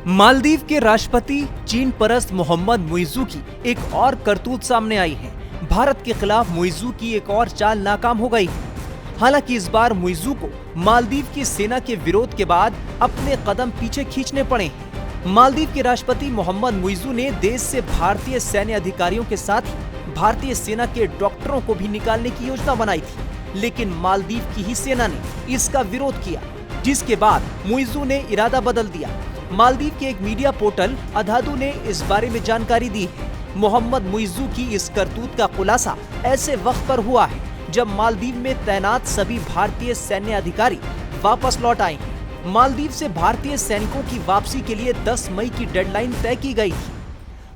मालदीव के राष्ट्रपति चीन परस्त मोहम्मद मुइज़्ज़ू की एक और करतूत सामने आई है। भारत के खिलाफ मुइज़्ज़ू की एक और चाल नाकाम हो गई है। हालांकि इस बार मुइज़्ज़ू को मालदीव की सेना के विरोध के बाद अपने कदम पीछे खींचने पड़े हैं। मालदीव के राष्ट्रपति मोहम्मद मुइज़्ज़ू ने देश से भारतीय सैन्य अधिकारियों के साथ ही भारतीय सेना के डॉक्टरों को भी निकालने की योजना बनाई थी, लेकिन मालदीव की ही सेना ने इसका विरोध किया, जिसके बाद मुइज़्ज़ू ने इरादा बदल दिया। मालदीव के एक मीडिया पोर्टल अधादू ने इस बारे में जानकारी दी है। मोहम्मद मुइज़्ज़ू की इस करतूत का खुलासा ऐसे वक्त पर हुआ है जब मालदीव में तैनात सभी भारतीय सैन्य अधिकारी वापस लौट आए हैं। मालदीव से भारतीय सैनिकों की वापसी के लिए 10 मई की डेडलाइन तय की गई थी।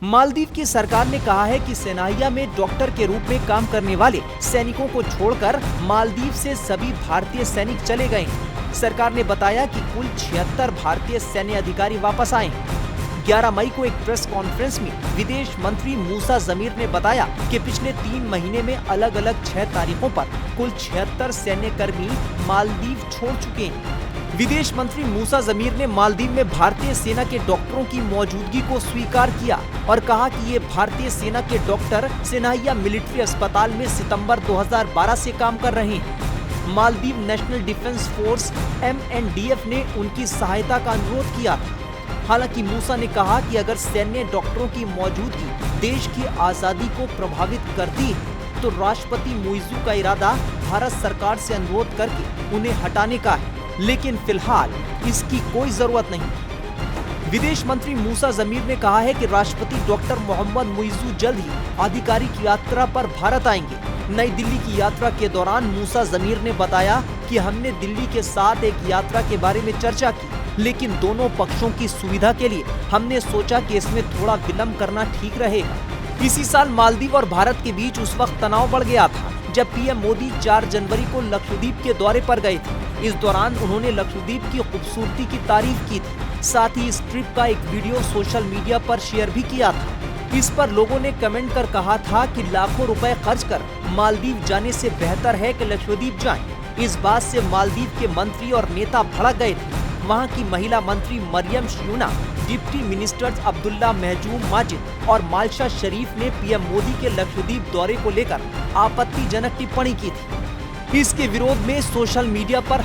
मालदीव की सरकार ने कहा है कि सेनाहिया में डॉक्टर के रूप में काम करने वाले सैनिकों को छोड़कर मालदीव से सभी भारतीय सैनिक चले गए हैं। सरकार ने बताया कि कुल 76 भारतीय सैन्य अधिकारी वापस आए हैं। 11 मई को एक प्रेस कॉन्फ्रेंस में विदेश मंत्री मूसा जमीर ने बताया कि पिछले 3 महीने में अलग अलग 6 तारीखों पर कुल 76 सैन्य कर्मी मालदीव छोड़ चुके हैं। विदेश मंत्री मूसा जमीर ने मालदीव में भारतीय सेना के डॉक्टरों की मौजूदगी को स्वीकार किया और कहा कि ये भारतीय सेना के डॉक्टर सेनाहिया मिलिट्री अस्पताल में सितंबर 2012 से काम कर रहे हैं। Maldives national defence force MNDF ने उनकी सहायता का अनुरोध किया था। हालांकि मूसा ने कहा कि अगर सैन्य डॉक्टरों की मौजूदगी देश की आजादी को प्रभावित करती है तो राष्ट्रपति मुइज़्ज़ू का इरादा भारत सरकार से अनुरोध करके उन्हें हटाने का है, लेकिन फिलहाल इसकी कोई जरूरत नहीं। विदेश मंत्री मूसा जमीर ने कहा है कि राष्ट्रपति डॉक्टर मोहम्मद मुइज़्ज़ू जल्द ही आधिकारिक यात्रा पर भारत आएंगे। नई दिल्ली की यात्रा के दौरान मूसा जमीर ने बताया कि हमने दिल्ली के साथ एक यात्रा के बारे में चर्चा की, लेकिन दोनों पक्षों की सुविधा के लिए हमने सोचा कि इसमें थोड़ा विलंब करना ठीक रहेगा। इसी साल मालदीव और भारत के बीच उस वक्त तनाव बढ़ गया था जब पीएम मोदी 4 जनवरी को लक्षद्वीप के दौरे पर गए थे। इस दौरान उन्होंने लक्षद्वीप की खूबसूरती की तारीफ की थी। साथ ही इस ट्रिप का एक वीडियो सोशल मीडिया पर शेयर भी किया था। इस पर लोगों ने कमेंट कर कहा था कि लाखों रुपए खर्च कर मालदीव जाने से बेहतर है कि लक्षद्वीप जाएं। इस बात से मालदीव के मंत्री और नेता भड़क गए थे। वहां की महिला मंत्री मरियम श्यूना, डिप्टी मिनिस्टर्स अब्दुल्ला महजूम माजिद और माल्शा शरीफ ने पीएम मोदी के लक्षद्वीप दौरे को लेकर आपत्तिजनक टिप्पणी की थी। इसके विरोध में सोशल मीडिया पर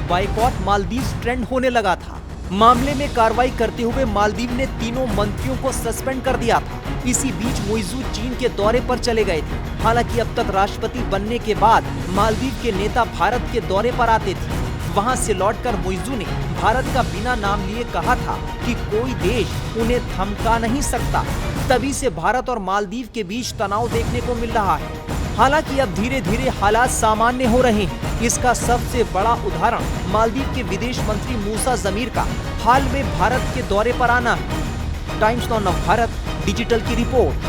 #बायकॉट मालदीव ट्रेंड होने लगा था। मामले में कार्रवाई करते हुए मालदीव ने तीनों मंत्रियों को सस्पेंड कर दिया था। इसी बीच मुइज़्ज़ू चीन के दौरे पर चले गए थे। हालांकि अब तक राष्ट्रपति बनने के बाद मालदीव के नेता भारत के दौरे पर आते थे। वहां से लौटकर मुइज़्ज़ू ने भारत का बिना नाम लिए कहा था कि कोई देश उन्हें थमका नहीं सकता। तभी से भारत और मालदीव के बीच तनाव देखने को मिल रहा है। हालांकि अब धीरे धीरे हालात सामान्य हो रहे हैं। इसका सबसे बड़ा उदाहरण मालदीव के विदेश मंत्री मूसा जमीर का हाल में भारत के दौरे पर आना है। टाइम्स नाउ भारत डिजिटल की रिपोर्ट।